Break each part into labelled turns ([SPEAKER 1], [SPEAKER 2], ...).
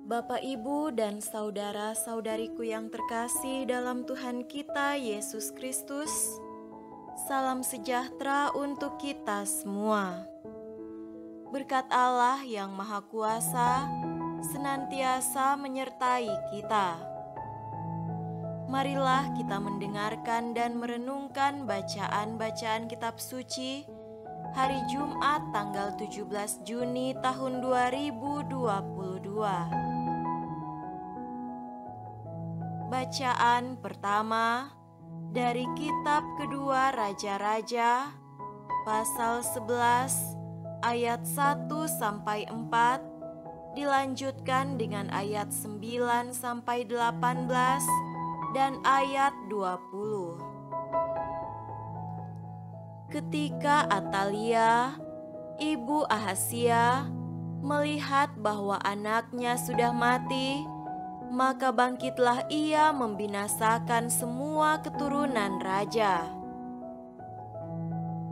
[SPEAKER 1] Bapak, Ibu, dan saudara-saudariku yang terkasih dalam Tuhan kita Yesus Kristus, salam sejahtera untuk kita semua. Berkat Allah yang Maha Kuasa senantiasa menyertai kita. Marilah kita mendengarkan dan merenungkan bacaan-bacaan kitab suci hari Jumat tanggal 17 Juni tahun 2022. Bacaan pertama dari kitab kedua Raja-Raja pasal 11 ayat 1 sampai 4, dilanjutkan dengan ayat 9 sampai 18 dan ayat 20. Ketika Atalia, ibu Ahazia, melihat bahwa anaknya sudah mati, maka bangkitlah ia membinasakan semua keturunan raja.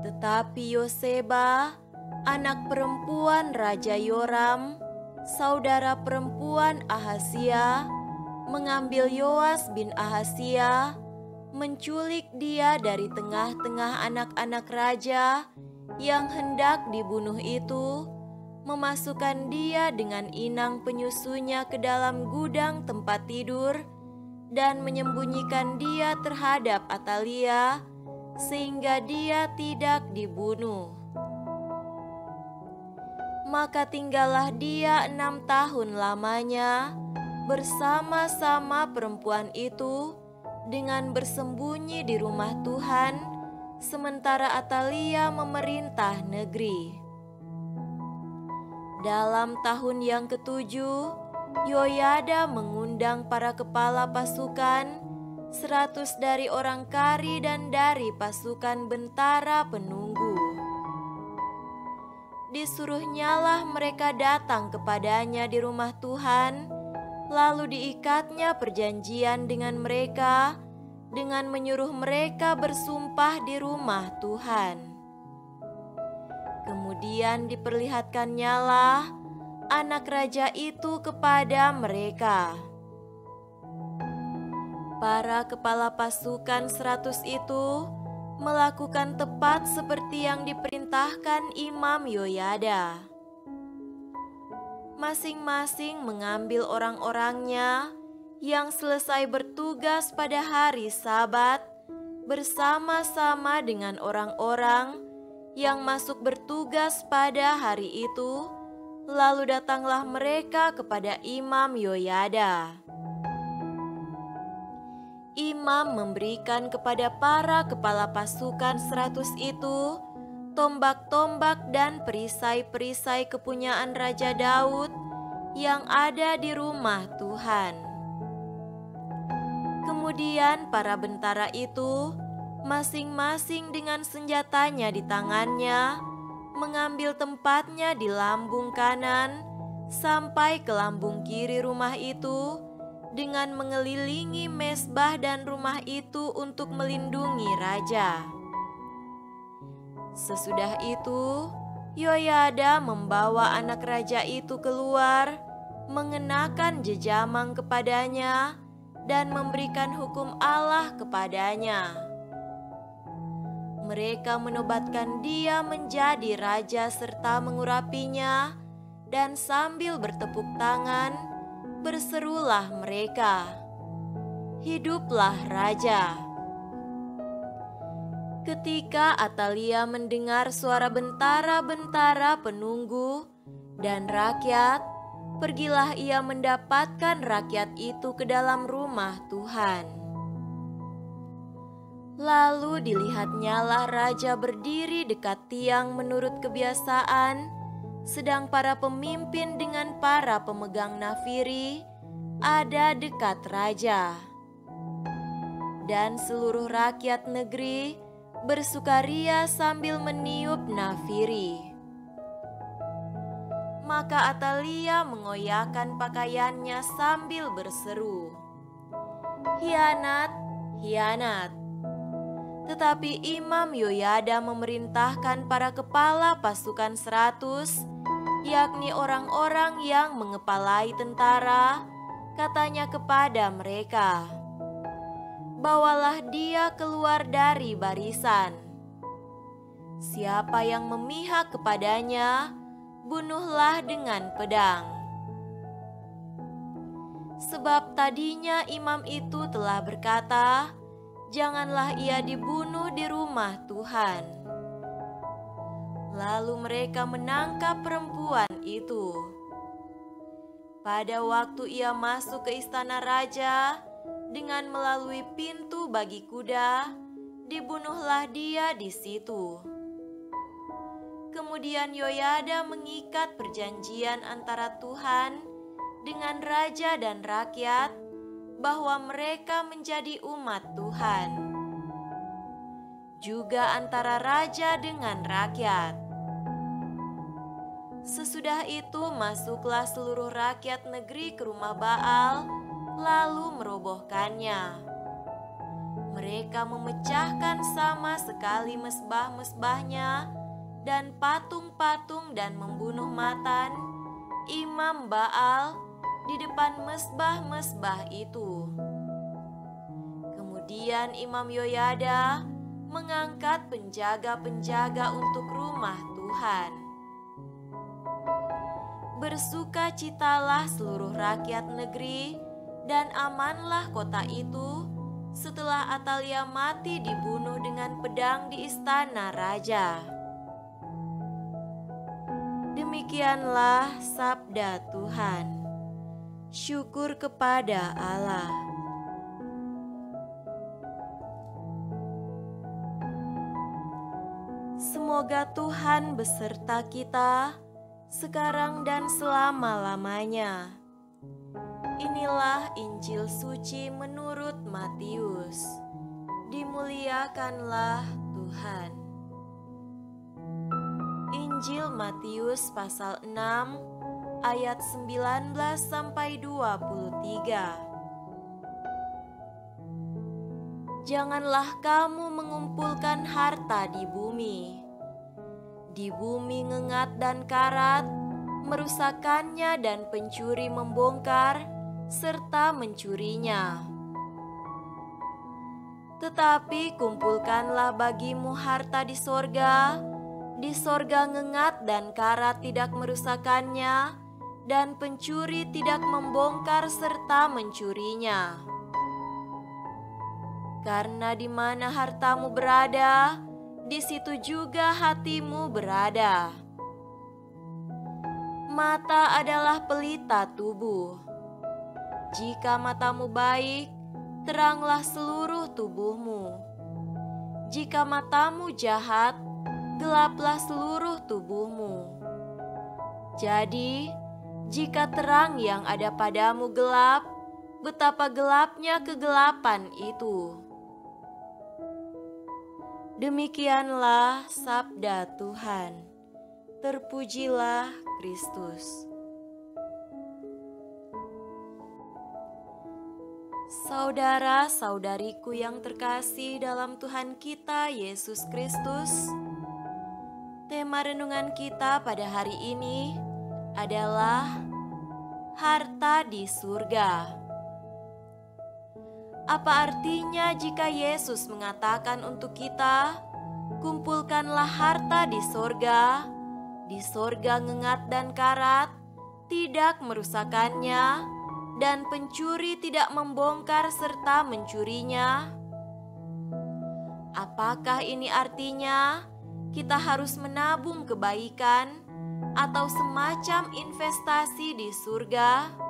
[SPEAKER 1] Tetapi Yoseba, anak perempuan Raja Yoram, saudara perempuan Ahazia, mengambil Yoas bin Ahazia, menculik dia dari tengah-tengah anak-anak raja yang hendak dibunuh itu, memasukkan dia dengan inang penyusunya ke dalam gudang tempat tidur dan menyembunyikan dia terhadap Atalia sehingga dia tidak dibunuh. Maka tinggallah dia 6 tahun lamanya bersama-sama perempuan itu dengan bersembunyi di rumah Tuhan, sementara Atalia memerintah negeri. Dalam tahun yang ketujuh, Yoyada mengundang para kepala pasukan, 100 dari orang Kari dan dari pasukan bentara penunggu. Disuruhnyalah mereka datang kepadanya di rumah Tuhan, lalu diikatnya perjanjian dengan mereka, dengan menyuruh mereka bersumpah di rumah Tuhan. Kemudian diperlihatkannyalah anak raja itu kepada mereka. Para kepala pasukan 100 itu melakukan tepat seperti yang diperintahkan Imam Yoyada. Masing-masing mengambil orang-orangnya yang selesai bertugas pada hari Sabat bersama-sama dengan orang-orang yang masuk bertugas pada hari itu, lalu datanglah mereka kepada Imam Yoyada. Imam memberikan kepada para kepala pasukan 100 itu tombak-tombak dan perisai-perisai kepunyaan Raja Daud yang ada di rumah Tuhan. Kemudian para bentara itu masing-masing dengan senjatanya di tangannya, mengambil tempatnya di lambung kanan sampai ke lambung kiri rumah itu, dengan mengelilingi mezbah dan rumah itu untuk melindungi raja. Sesudah itu, Yoyada membawa anak raja itu keluar, mengenakan jejamang kepadanya, dan memberikan hukum Allah kepadanya. Mereka menobatkan dia menjadi raja serta mengurapinya, dan sambil bertepuk tangan, berserulah mereka, "Hiduplah raja!" Ketika Atalia mendengar suara bentara-bentara penunggu dan rakyat, pergilah ia mendapatkan rakyat itu ke dalam rumah Tuhan. Lalu dilihatnyalah raja berdiri dekat tiang menurut kebiasaan, sedang para pemimpin dengan para pemegang nafiri ada dekat raja. Dan seluruh rakyat negeri bersukaria sambil meniup nafiri. Maka Atalia mengoyakkan pakaiannya sambil berseru, "Hianat, hianat!" Tetapi Imam Yoyada memerintahkan para kepala pasukan 100 yakni orang-orang yang mengepalai tentara, katanya kepada mereka, "Bawalah dia keluar dari barisan. Siapa yang memihak kepadanya, bunuhlah dengan pedang." Sebab tadinya imam itu telah berkata, "Janganlah ia dibunuh di rumah Tuhan." Lalu mereka menangkap perempuan itu. Pada waktu ia masuk ke istana raja dengan melalui pintu bagi kuda, dibunuhlah dia di situ. Kemudian Yoyada mengikat perjanjian antara Tuhan dengan raja dan rakyat bahwa mereka menjadi umat Tuhan, juga antara raja dengan rakyat. Sesudah itu masuklah seluruh rakyat negeri ke rumah Baal, lalu merobohkannya. Mereka memecahkan sama sekali mesbah-mesbahnya dan patung-patung dan membunuh Matan, imam Baal, di depan mesbah-mesbah itu. Kemudian Imam Yoyada mengangkat penjaga-penjaga untuk rumah Tuhan. Bersukacitalah seluruh rakyat negeri dan amanlah kota itu setelah Atalia mati dibunuh dengan pedang di istana raja. Demikianlah sabda Tuhan. Syukur kepada Allah. Semoga Tuhan beserta kita sekarang dan selama-lamanya. Inilah Injil suci menurut Matius. Dimuliakanlah Tuhan. Injil Matius pasal 6 ayat 19 sampai 23. Janganlah kamu mengumpulkan harta di bumi. Di bumi ngengat dan karat, merusakkannya dan pencuri membongkar serta mencurinya. Tetapi kumpulkanlah bagimu harta di sorga. Di sorga ngengat dan karat tidak merusakkannya, dan pencuri tidak membongkar serta mencurinya. Karena di mana hartamu berada, di situ juga hatimu berada. Mata adalah pelita tubuh. Jika matamu baik, teranglah seluruh tubuhmu. Jika matamu jahat, gelaplah seluruh tubuhmu. Jadi, jika terang yang ada padamu gelap, betapa gelapnya kegelapan itu. Demikianlah sabda Tuhan. Terpujilah Kristus. Saudara-saudariku yang terkasih dalam Tuhan kita Yesus Kristus, tema renungan kita pada hari ini adalah harta di surga. Apa artinya jika Yesus mengatakan untuk kita, kumpulkanlah harta di sorga ngengat dan karat, tidak merusakkannya, dan pencuri tidak membongkar serta mencurinya? Apakah ini artinya kita harus menabung kebaikan atau semacam investasi di surga?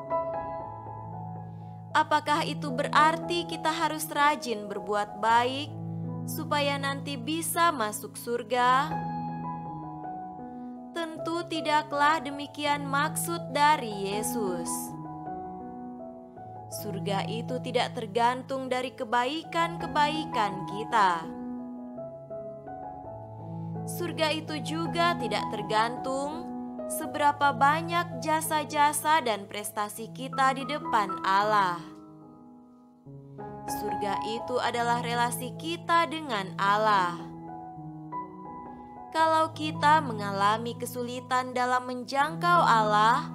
[SPEAKER 1] Apakah itu berarti kita harus rajin berbuat baik supaya nanti bisa masuk surga? Tentu tidaklah demikian maksud dari Yesus. Surga itu tidak tergantung dari kebaikan-kebaikan kita. Surga itu juga tidak tergantung seberapa banyak jasa-jasa dan prestasi kita di depan Allah. Surga itu adalah relasi kita dengan Allah. Kalau kita mengalami kesulitan dalam menjangkau Allah,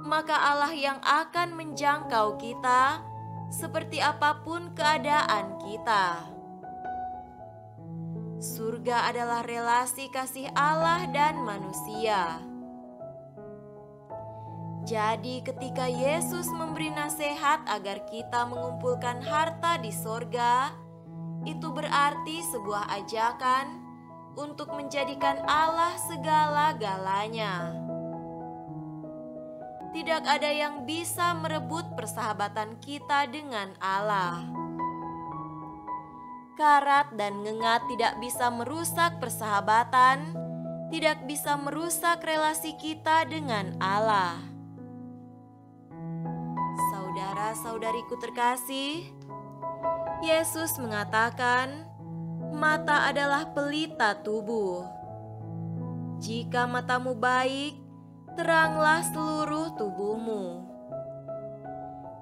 [SPEAKER 1] maka Allah yang akan menjangkau kita seperti apapun keadaan kita. Surga adalah relasi kasih Allah dan manusia. Jadi ketika Yesus memberi nasihat agar kita mengumpulkan harta di sorga, itu berarti sebuah ajakan untuk menjadikan Allah segala-galanya. Tidak ada yang bisa merebut persahabatan kita dengan Allah. Karat dan ngengat tidak bisa merusak persahabatan, tidak bisa merusak relasi kita dengan Allah. Saudara-saudariku terkasih, Yesus mengatakan, mata adalah pelita tubuh. Jika matamu baik, teranglah seluruh tubuhmu.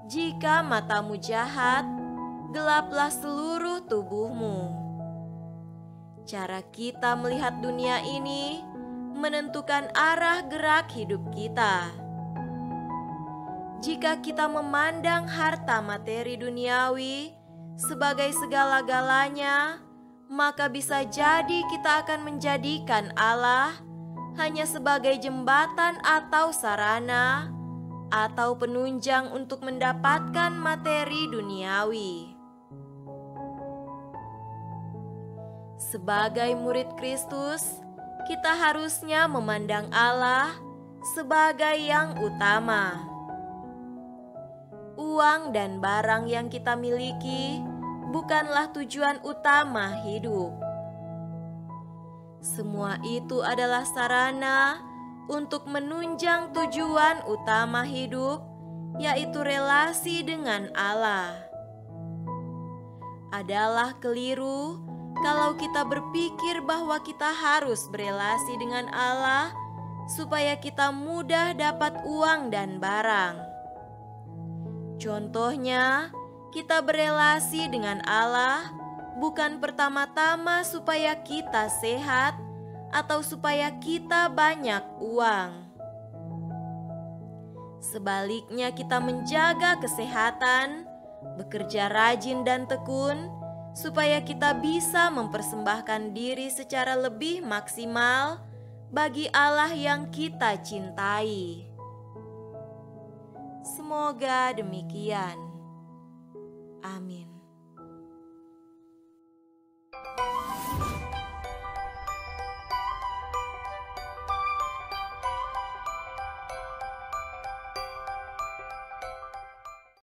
[SPEAKER 1] Jika matamu jahat, gelaplah seluruh tubuhmu. Cara kita melihat dunia ini menentukan arah gerak hidup kita. Jika kita memandang harta materi duniawi sebagai segala-galanya, maka bisa jadi kita akan menjadikan Allah hanya sebagai jembatan atau sarana atau penunjang untuk mendapatkan materi duniawi. Sebagai murid Kristus, kita harusnya memandang Allah sebagai yang utama. Uang dan barang yang kita miliki bukanlah tujuan utama hidup. Semua itu adalah sarana untuk menunjang tujuan utama hidup, yaitu relasi dengan Allah. Adalah keliru kalau kita berpikir bahwa kita harus berelasi dengan Allah supaya kita mudah dapat uang dan barang. Contohnya, kita berelasi dengan Allah bukan pertama-tama supaya kita sehat atau supaya kita banyak uang. Sebaliknya, kita menjaga kesehatan, bekerja rajin dan tekun, supaya kita bisa mempersembahkan diri secara lebih maksimal bagi Allah yang kita cintai. Semoga demikian. Amin.